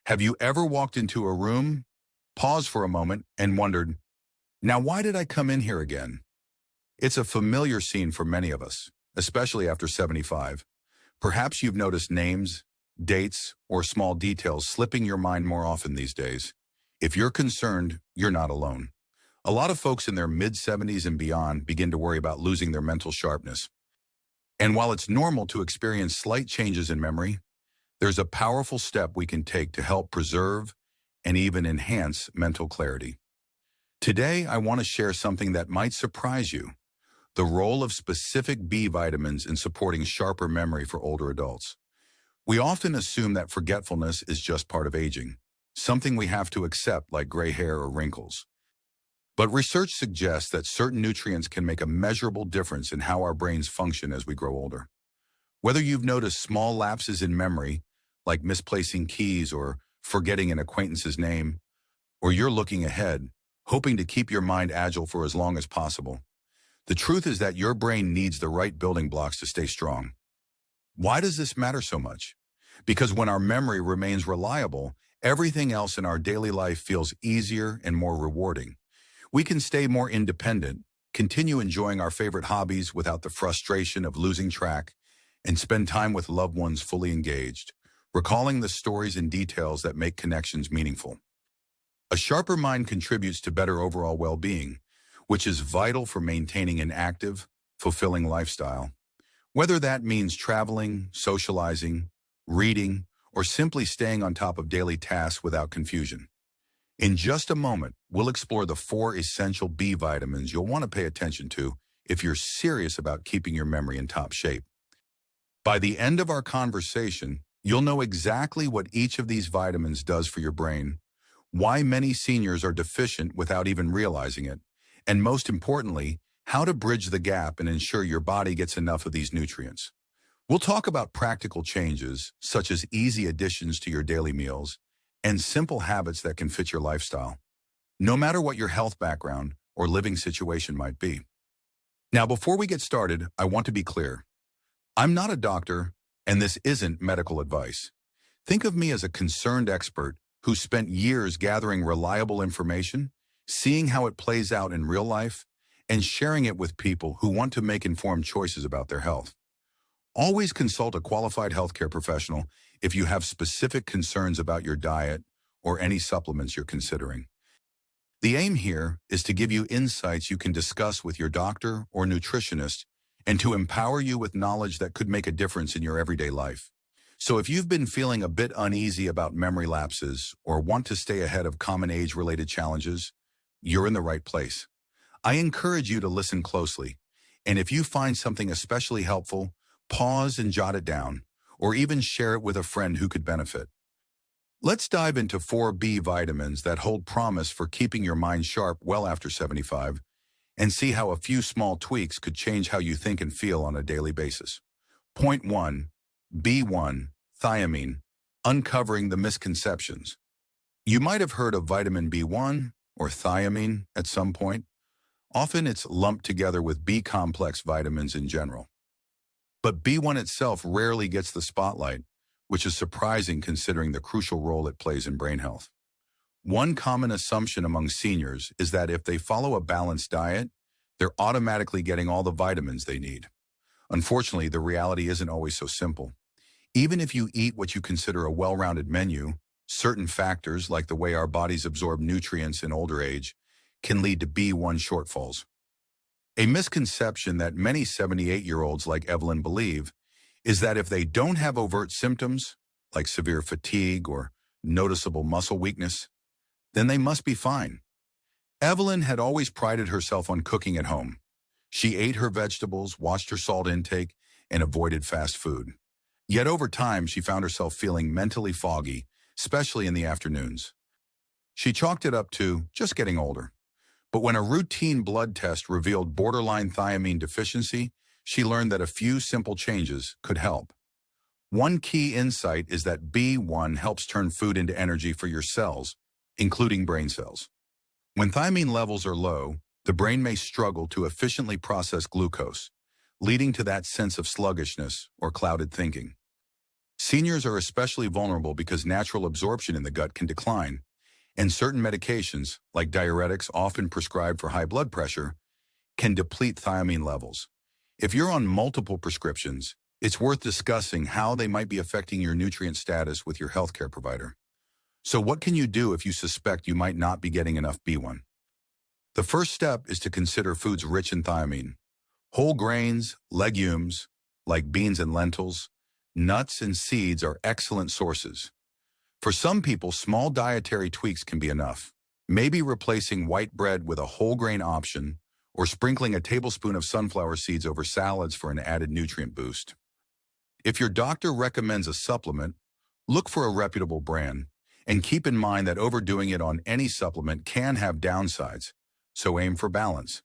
Have you ever walked into a room, paused for a moment, and wondered, now why did I come in here again? It's a familiar scene for many of us, especially after 75. Perhaps you've noticed names, dates, or small details slipping your mind more often these days. If you're concerned, you're not alone. A lot of folks in their mid-70s and beyond begin to worry about losing their mental sharpness. And while it's normal to experience slight changes in memory, there's a powerful step we can take to help preserve and even enhance mental clarity. Today, I want to share something that might surprise you: the role of specific B vitamins in supporting sharper memory for older adults. We often assume that forgetfulness is just part of aging, something we have to accept like gray hair or wrinkles. But research suggests that certain nutrients can make a measurable difference in how our brains function as we grow older. Whether you've noticed small lapses in memory, like misplacing keys or forgetting an acquaintance's name, or you're looking ahead, hoping to keep your mind agile for as long as possible, the truth is that your brain needs the right building blocks to stay strong. Why does this matter so much? Because when our memory remains reliable, everything else in our daily life feels easier and more rewarding. We can stay more independent, continue enjoying our favorite hobbies without the frustration of losing track, and spend time with loved ones fully engaged, recalling the stories and details that make connections meaningful. A sharper mind contributes to better overall well-being, which is vital for maintaining an active, fulfilling lifestyle. Whether that means traveling, socializing, reading, or simply staying on top of daily tasks without confusion. In just a moment, we'll explore the 4 essential B vitamins you'll want to pay attention to if you're serious about keeping your memory in top shape. By the end of our conversation, you'll know exactly what each of these vitamins does for your brain, why many seniors are deficient without even realizing it, and most importantly, how to bridge the gap and ensure your body gets enough of these nutrients. We'll talk about practical changes, such as easy additions to your daily meals, and simple habits that can fit your lifestyle, no matter what your health background or living situation might be. Now, before we get started, I want to be clear. I'm not a doctor, and this isn't medical advice. Think of me as a concerned expert who spent years gathering reliable information, seeing how it plays out in real life, and sharing it with people who want to make informed choices about their health. Always consult a qualified healthcare professional if you have specific concerns about your diet or any supplements you're considering. The aim here is to give you insights you can discuss with your doctor or nutritionist and to empower you with knowledge that could make a difference in your everyday life. So if you've been feeling a bit uneasy about memory lapses or want to stay ahead of common age-related challenges, you're in the right place. I encourage you to listen closely, and if you find something especially helpful, pause and jot it down, or even share it with a friend who could benefit. Let's dive into 4 B vitamins that hold promise for keeping your mind sharp well after 75, and see how a few small tweaks could change how you think and feel on a daily basis. Point 1. B1, thiamine, uncovering the misconceptions. You might have heard of vitamin B1 or thiamine at some point. Often it's lumped together with B-complex vitamins in general. But B1 itself rarely gets the spotlight, which is surprising considering the crucial role it plays in brain health. One common assumption among seniors is that if they follow a balanced diet, they're automatically getting all the vitamins they need. Unfortunately, the reality isn't always so simple. Even if you eat what you consider a well-rounded menu, certain factors like the way our bodies absorb nutrients in older age can lead to B1 shortfalls. A misconception that many 78-year-olds like Evelyn believe is that if they don't have overt symptoms, like severe fatigue or noticeable muscle weakness, then they must be fine. Evelyn had always prided herself on cooking at home. She ate her vegetables, watched her salt intake, and avoided fast food. Yet over time, she found herself feeling mentally foggy, especially in the afternoons. She chalked it up to just getting older. But when a routine blood test revealed borderline thiamine deficiency, she learned that a few simple changes could help. One key insight is that B1 helps turn food into energy for your cells, including brain cells. When thiamine levels are low, the brain may struggle to efficiently process glucose, leading to that sense of sluggishness or clouded thinking. Seniors are especially vulnerable because natural absorption in the gut can decline, and certain medications, like diuretics often prescribed for high blood pressure, can deplete thiamine levels. If you're on multiple prescriptions, it's worth discussing how they might be affecting your nutrient status with your healthcare provider. So what can you do if you suspect you might not be getting enough B1? The first step is to consider foods rich in thiamine. Whole grains, legumes, like beans and lentils, nuts and seeds are excellent sources. For some people, small dietary tweaks can be enough. Maybe replacing white bread with a whole grain option or sprinkling a tablespoon of sunflower seeds over salads for an added nutrient boost. If your doctor recommends a supplement, look for a reputable brand and keep in mind that overdoing it on any supplement can have downsides, so aim for balance.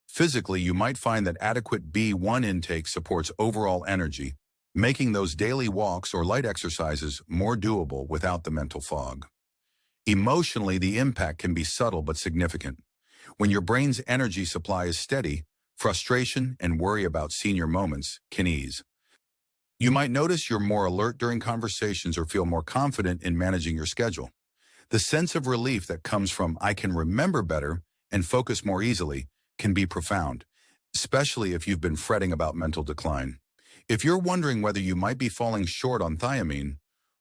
Physically, you might find that adequate B1 intake supports overall energy, making those daily walks or light exercises more doable without the mental fog. Emotionally, the impact can be subtle but significant. When your brain's energy supply is steady, frustration and worry about senior moments can ease. You might notice you're more alert during conversations or feel more confident in managing your schedule. The sense of relief that comes from "I can remember better and focus more easily" can be profound, especially if you've been fretting about mental decline. If you're wondering whether you might be falling short on thiamine,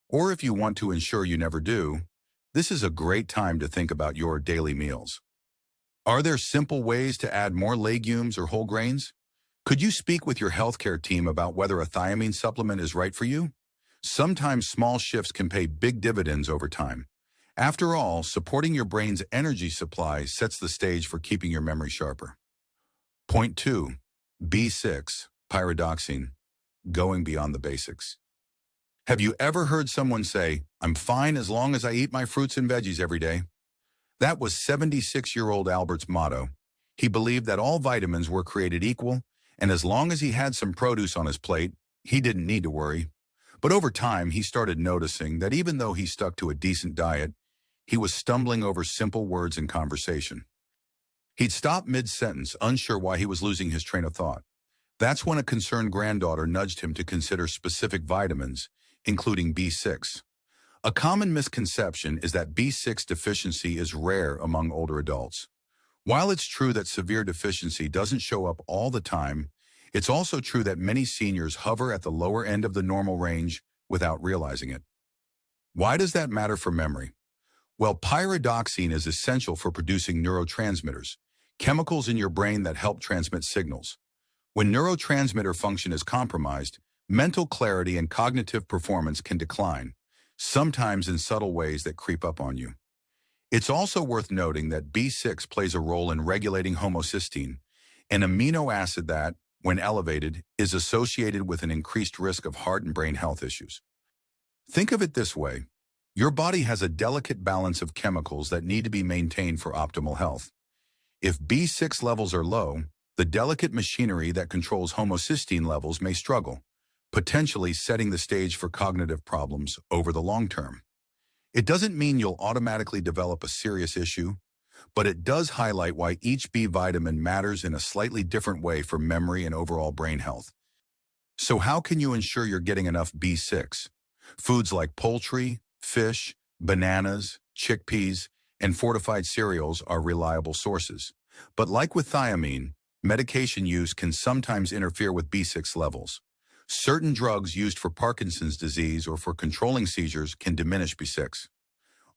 or if you want to ensure you never do, this is a great time to think about your daily meals. Are there simple ways to add more legumes or whole grains? Could you speak with your healthcare team about whether a thiamine supplement is right for you? Sometimes small shifts can pay big dividends over time. After all, supporting your brain's energy supply sets the stage for keeping your memory sharper. Point 2. B6, pyridoxine, going beyond the basics. Have you ever heard someone say, "I'm fine as long as I eat my fruits and veggies every day"? That was 76-year-old Albert's motto. He believed that all vitamins were created equal, and as long as he had some produce on his plate, he didn't need to worry. But over time, he started noticing that even though he stuck to a decent diet, he was stumbling over simple words in conversation. He'd stop mid-sentence, unsure why he was losing his train of thought. That's when a concerned granddaughter nudged him to consider specific vitamins, including B6. A common misconception is that B6 deficiency is rare among older adults. While it's true that severe deficiency doesn't show up all the time, it's also true that many seniors hover at the lower end of the normal range without realizing it. Why does that matter for memory? Well, pyridoxine is essential for producing neurotransmitters, chemicals in your brain that help transmit signals. When neurotransmitter function is compromised, mental clarity and cognitive performance can decline, sometimes in subtle ways that creep up on you. It's also worth noting that B6 plays a role in regulating homocysteine, an amino acid that, when elevated, is associated with an increased risk of heart and brain health issues. Think of it this way. Your body has a delicate balance of chemicals that need to be maintained for optimal health. If B6 levels are low, the delicate machinery that controls homocysteine levels may struggle, potentially setting the stage for cognitive problems over the long term. It doesn't mean you'll automatically develop a serious issue, but it does highlight why each B vitamin matters in a slightly different way for memory and overall brain health. So how can you ensure you're getting enough B6? Foods like poultry, fish, bananas, chickpeas, and fortified cereals are reliable sources. But like with thiamine, medication use can sometimes interfere with B6 levels. Certain drugs used for Parkinson's disease or for controlling seizures can diminish B6.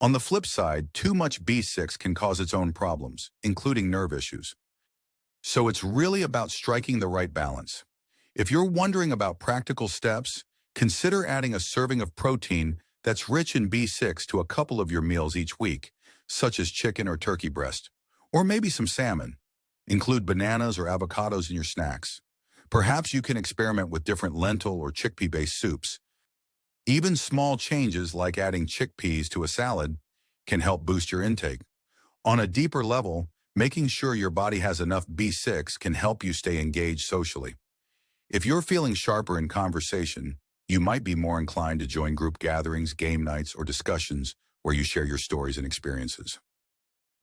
On the flip side, too much B6 can cause its own problems, including nerve issues. So it's really about striking the right balance. If you're wondering about practical steps, consider adding a serving of protein that's rich in B6 to a couple of your meals each week, such as chicken or turkey breast, or maybe some salmon. Include bananas or avocados in your snacks. Perhaps you can experiment with different lentil or chickpea-based soups. Even small changes like adding chickpeas to a salad can help boost your intake. On a deeper level, making sure your body has enough B6 can help you stay engaged socially. If you're feeling sharper in conversation, you might be more inclined to join group gatherings, game nights, or discussions where you share your stories and experiences.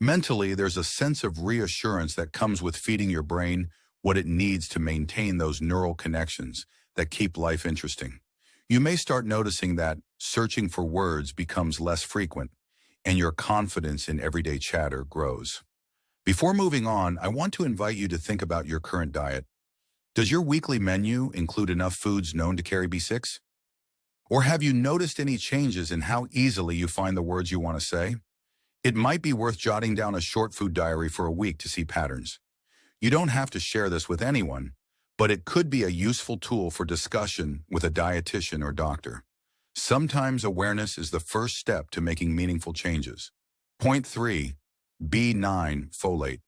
Mentally, there's a sense of reassurance that comes with feeding your brain what it needs to maintain those neural connections that keep life interesting. You may start noticing that searching for words becomes less frequent and your confidence in everyday chatter grows. Before moving on, I want to invite you to think about your current diet. Does your weekly menu include enough foods known to carry B6? Or have you noticed any changes in how easily you find the words you want to say? It might be worth jotting down a short food diary for a week to see patterns. You don't have to share this with anyone, but it could be a useful tool for discussion with a dietitian or doctor. Sometimes awareness is the first step to making meaningful changes. Point 3. B9 folate.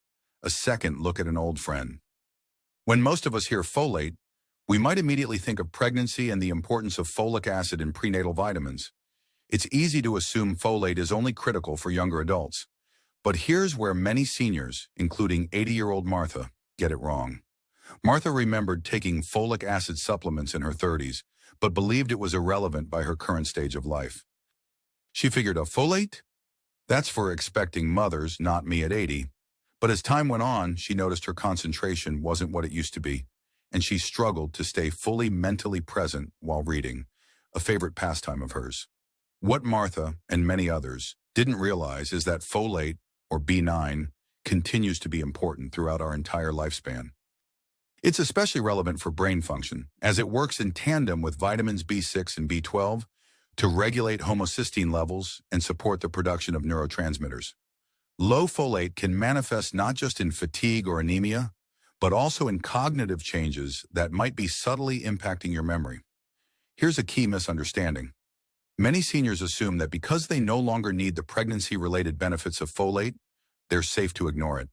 A second look at an old friend. When most of us hear folate, we might immediately think of pregnancy and the importance of folic acid in prenatal vitamins. It's easy to assume folate is only critical for younger adults. But here's where many seniors, including 80-year-old Martha, get it wrong. Martha remembered taking folic acid supplements in her 30s, but believed it was irrelevant by her current stage of life. She figured a folate? That's for expecting mothers, not me at 80. But as time went on, she noticed her concentration wasn't what it used to be, and she struggled to stay fully mentally present while reading, a favorite pastime of hers. What Martha, and many others, didn't realize is that folate, or B9, continues to be important throughout our entire lifespan. It's especially relevant for brain function, as it works in tandem with vitamins B6 and B12 to regulate homocysteine levels and support the production of neurotransmitters. Low folate can manifest not just in fatigue or anemia, but also in cognitive changes that might be subtly impacting your memory. Here's a key misunderstanding. Many seniors assume that because they no longer need the pregnancy-related benefits of folate, they're safe to ignore it.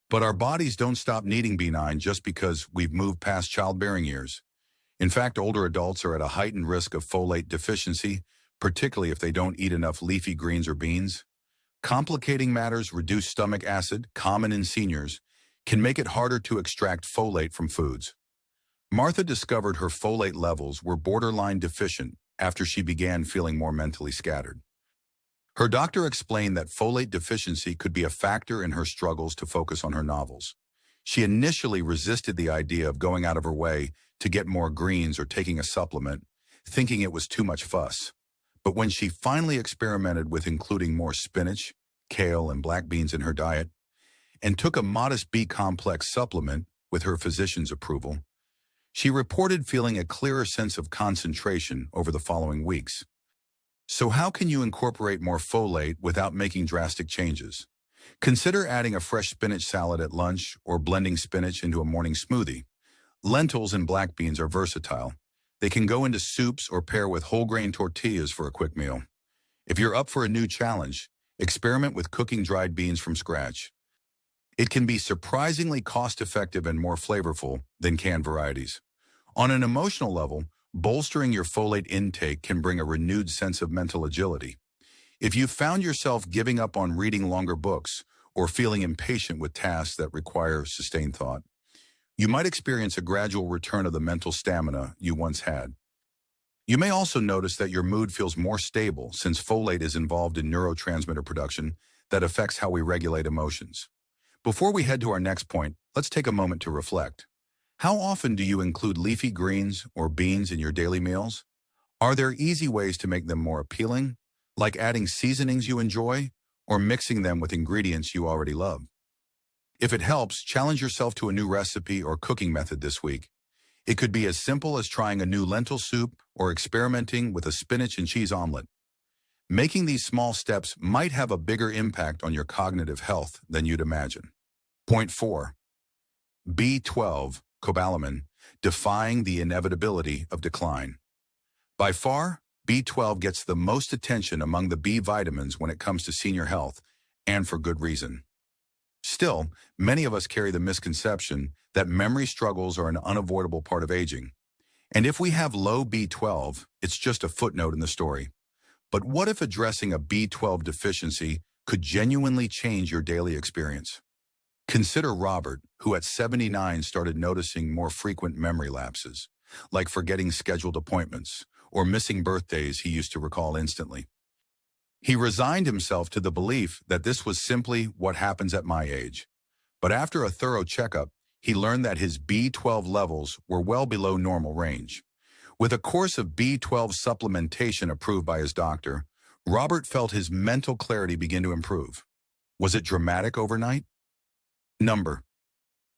But our bodies don't stop needing B9 just because we've moved past childbearing years. In fact, older adults are at a heightened risk of folate deficiency, particularly if they don't eat enough leafy greens or beans. Complicating matters, reduced stomach acid, common in seniors, can make it harder to extract folate from foods. Martha discovered her folate levels were borderline deficient after she began feeling more mentally scattered. Her doctor explained that folate deficiency could be a factor in her struggles to focus on her novels. She initially resisted the idea of going out of her way to get more greens or taking a supplement, thinking it was too much fuss. But when she finally experimented with including more spinach, kale, and black beans in her diet, and took a modest B-complex supplement with her physician's approval, she reported feeling a clearer sense of concentration over the following weeks. So how can you incorporate more folate without making drastic changes? Consider adding a fresh spinach salad at lunch or blending spinach into a morning smoothie. Lentils and black beans are versatile. They can go into soups or pair with whole grain tortillas for a quick meal. If you're up for a new challenge, experiment with cooking dried beans from scratch. It can be surprisingly cost-effective and more flavorful than canned varieties. On an emotional level, bolstering your folate intake can bring a renewed sense of mental agility. If you've found yourself giving up on reading longer books or feeling impatient with tasks that require sustained thought, you might experience a gradual return of the mental stamina you once had. You may also notice that your mood feels more stable since folate is involved in neurotransmitter production that affects how we regulate emotions. Before we head to our next point, let's take a moment to reflect. How often do you include leafy greens or beans in your daily meals? Are there easy ways to make them more appealing, like adding seasonings you enjoy or mixing them with ingredients you already love? If it helps, challenge yourself to a new recipe or cooking method this week. It could be as simple as trying a new lentil soup or experimenting with a spinach and cheese omelet. Making these small steps might have a bigger impact on your cognitive health than you'd imagine. Point 4. B12, cobalamin, defying the inevitability of decline. By far, B12 gets the most attention among the B vitamins when it comes to senior health, and for good reason. Still, many of us carry the misconception that memory struggles are an unavoidable part of aging. And if we have low B12, it's just a footnote in the story. But what if addressing a B12 deficiency could genuinely change your daily experience? Consider Robert, who at 79 started noticing more frequent memory lapses, like forgetting scheduled appointments or missing birthdays he used to recall instantly. He resigned himself to the belief that this was simply what happens at my age. But after a thorough checkup, he learned that his B12 levels were well below normal range, With a course of B12 supplementation approved by his doctor, Robert felt his mental clarity begin to improve. Was it dramatic overnight? Number.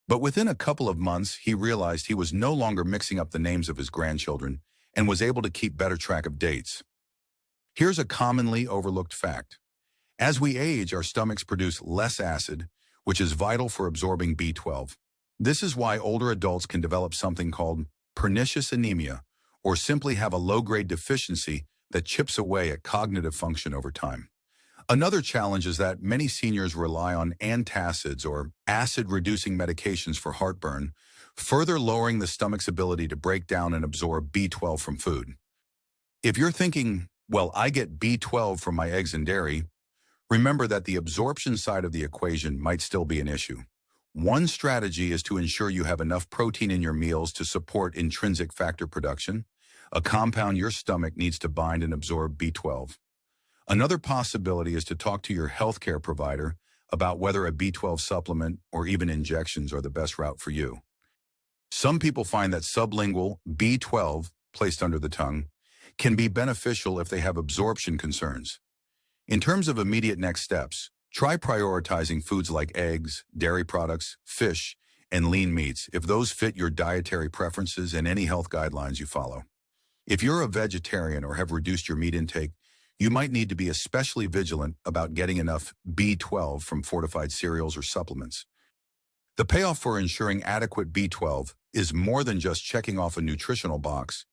But within a couple of months, he realized he was no longer mixing up the names of his grandchildren and was able to keep better track of dates. Here's a commonly overlooked fact. As we age, our stomachs produce less acid, which is vital for absorbing B12. This is why older adults can develop something called pernicious anemia, or simply have a low-grade deficiency that chips away at cognitive function over time. Another challenge is that many seniors rely on antacids or acid-reducing medications for heartburn, further lowering the stomach's ability to break down and absorb B12 from food. If you're thinking, well, I get B12 from my eggs and dairy, remember that the absorption side of the equation might still be an issue. One strategy is to ensure you have enough protein in your meals to support intrinsic factor production, a compound your stomach needs to bind and absorb B12. Another possibility is to talk to your healthcare provider about whether a B12 supplement or even injections are the best route for you. Some people find that sublingual B12, placed under the tongue, can be beneficial if they have absorption concerns. In terms of immediate next steps, try prioritizing foods like eggs, dairy products, fish, and lean meats if those fit your dietary preferences and any health guidelines you follow. If you're a vegetarian or have reduced your meat intake, you might need to be especially vigilant about getting enough B12 from fortified cereals or supplements. The payoff for ensuring adequate B12 is more than just checking off a nutritional box.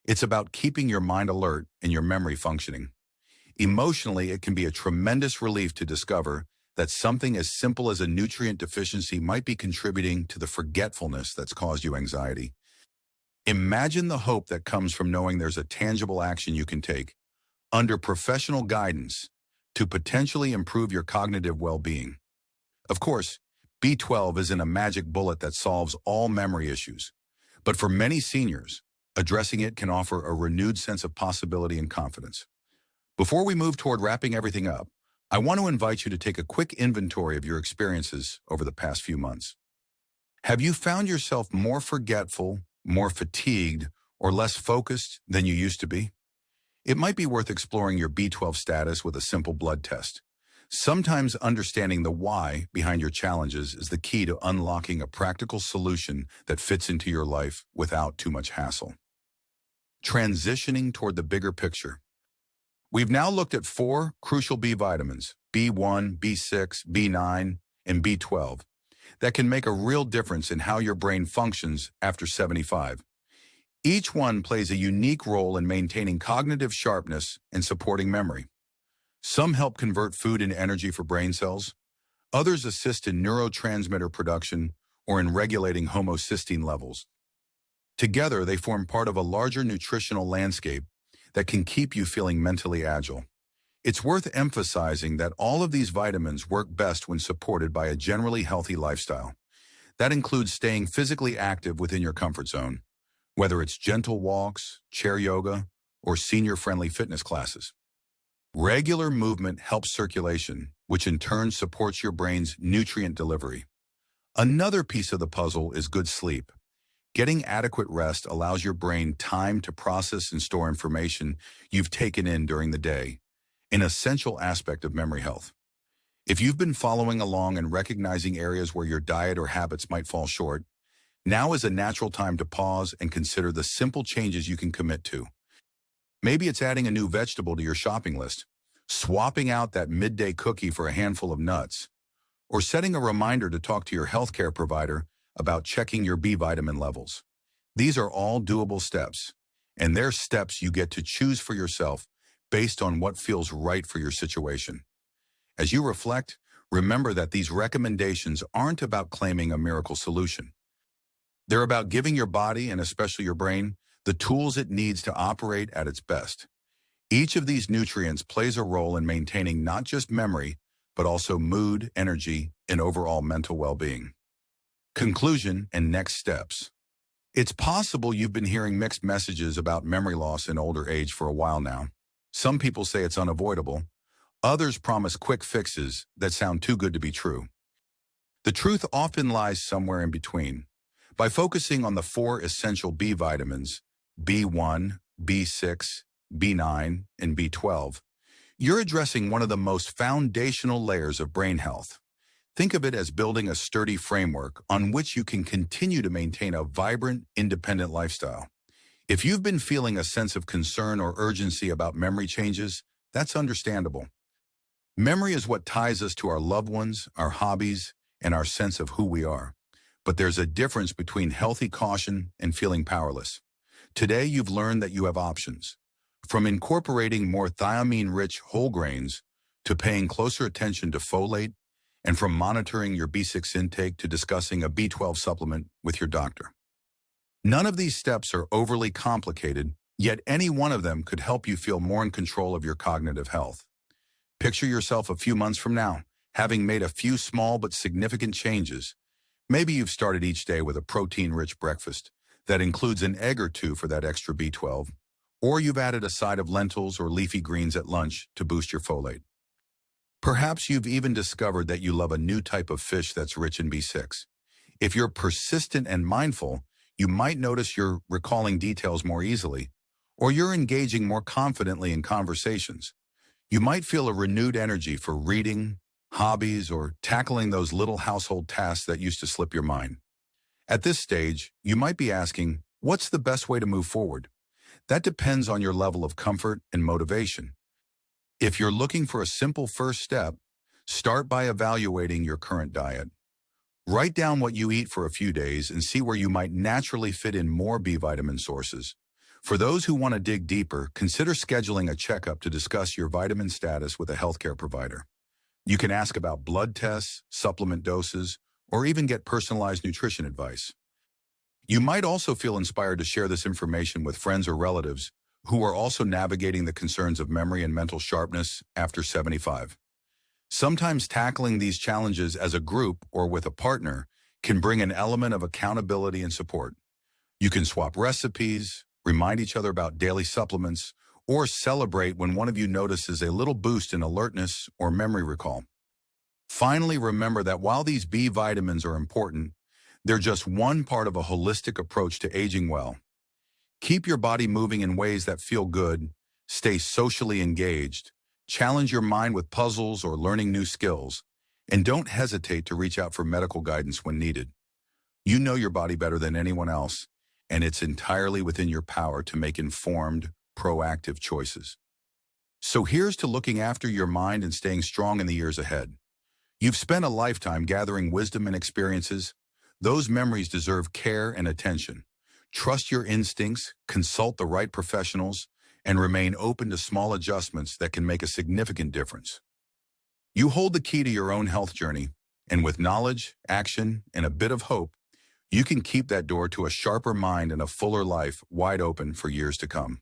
It's about keeping your mind alert and your memory functioning. Emotionally, it can be a tremendous relief to discover that something as simple as a nutrient deficiency might be contributing to the forgetfulness that's caused you anxiety. Imagine the hope that comes from knowing there's a tangible action you can take, under professional guidance, to potentially improve your cognitive well-being. Of course, B12 isn't a magic bullet that solves all memory issues, but for many seniors, addressing it can offer a renewed sense of possibility and confidence. Before we move toward wrapping everything up, I want to invite you to take a quick inventory of your experiences over the past few months. Have you found yourself more forgetful, more fatigued, or less focused than you used to be? It might be worth exploring your B12 status with a simple blood test. Sometimes understanding the why behind your challenges is the key to unlocking a practical solution that fits into your life without too much hassle. Transitioning toward the bigger picture. We've now looked at 4 crucial B vitamins, B1, B6, B9, and B12, that can make a real difference in how your brain functions after 75. Each one plays a unique role in maintaining cognitive sharpness and supporting memory. Some help convert food into energy for brain cells. Others assist in neurotransmitter production or in regulating homocysteine levels. Together, they form part of a larger nutritional landscape that can keep you feeling mentally agile. It's worth emphasizing that all of these vitamins work best when supported by a generally healthy lifestyle. That includes staying physically active within your comfort zone, whether it's gentle walks, chair yoga, or senior-friendly fitness classes. Regular movement helps circulation, which in turn supports your brain's nutrient delivery. Another piece of the puzzle is good sleep. Getting adequate rest allows your brain time to process and store information you've taken in during the day, an essential aspect of memory health. If you've been following along and recognizing areas where your diet or habits might fall short, now is a natural time to pause and consider the simple changes you can commit to. Maybe it's adding a new vegetable to your shopping list, swapping out that midday cookie for a handful of nuts, or setting a reminder to talk to your healthcare provider about checking your B vitamin levels. These are all doable steps, and they're steps you get to choose for yourself based on what feels right for your situation. As you reflect, remember that these recommendations aren't about claiming a miracle solution. They're about giving your body, and especially your brain, the tools it needs to operate at its best. Each of these nutrients plays a role in maintaining not just memory, but also mood, energy, and overall mental well-being. Conclusion and next steps. It's possible you've been hearing mixed messages about memory loss in older age for a while now. Some people say it's unavoidable. Others promise quick fixes that sound too good to be true. The truth often lies somewhere in between. By focusing on the 4 essential B vitamins, B1, B6, B9, and B12, you're addressing one of the most foundational layers of brain health. Think of it as building a sturdy framework on which you can continue to maintain a vibrant, independent lifestyle. If you've been feeling a sense of concern or urgency about memory changes, that's understandable. Memory is what ties us to our loved ones, our hobbies, and our sense of who we are. But there's a difference between healthy caution and feeling powerless. Today, you've learned that you have options. From incorporating more thiamine-rich whole grains to paying closer attention to folate, and from monitoring your B6 intake to discussing a B12 supplement with your doctor. None of these steps are overly complicated, yet any one of them could help you feel more in control of your cognitive health. Picture yourself a few months from now, having made a few small but significant changes. Maybe you've started each day with a protein-rich breakfast that includes an egg or two for that extra B12, or you've added a side of lentils or leafy greens at lunch to boost your folate. Perhaps you've even discovered that you love a new type of fish that's rich in B6. If you're persistent and mindful, you might notice you're recalling details more easily, or you're engaging more confidently in conversations. You might feel a renewed energy for reading, hobbies, or tackling those little household tasks that used to slip your mind. At this stage, you might be asking, what's the best way to move forward? That depends on your level of comfort and motivation. If you're looking for a simple first step, start by evaluating your current diet. Write down what you eat for a few days and see where you might naturally fit in more B vitamin sources. For those who want to dig deeper, consider scheduling a checkup to discuss your vitamin status with a healthcare provider. You can ask about blood tests, supplement doses, or even get personalized nutrition advice. You might also feel inspired to share this information with friends or relatives who are also navigating the concerns of memory and mental sharpness after 75. Sometimes tackling these challenges as a group or with a partner can bring an element of accountability and support. You can swap recipes, remind each other about daily supplements, or celebrate when one of you notices a little boost in alertness or memory recall. Finally, remember that while these B vitamins are important, they're just one part of a holistic approach to aging well. Keep your body moving in ways that feel good, stay socially engaged, challenge your mind with puzzles or learning new skills, and don't hesitate to reach out for medical guidance when needed. You know your body better than anyone else, and it's entirely within your power to make informed, proactive choices. So here's to looking after your mind and staying strong in the years ahead. You've spent a lifetime gathering wisdom and experiences. Those memories deserve care and attention. Trust your instincts, consult the right professionals, and remain open to small adjustments that can make a significant difference. You hold the key to your own health journey, and with knowledge, action, and a bit of hope, you can keep that door to a sharper mind and a fuller life wide open for years to come.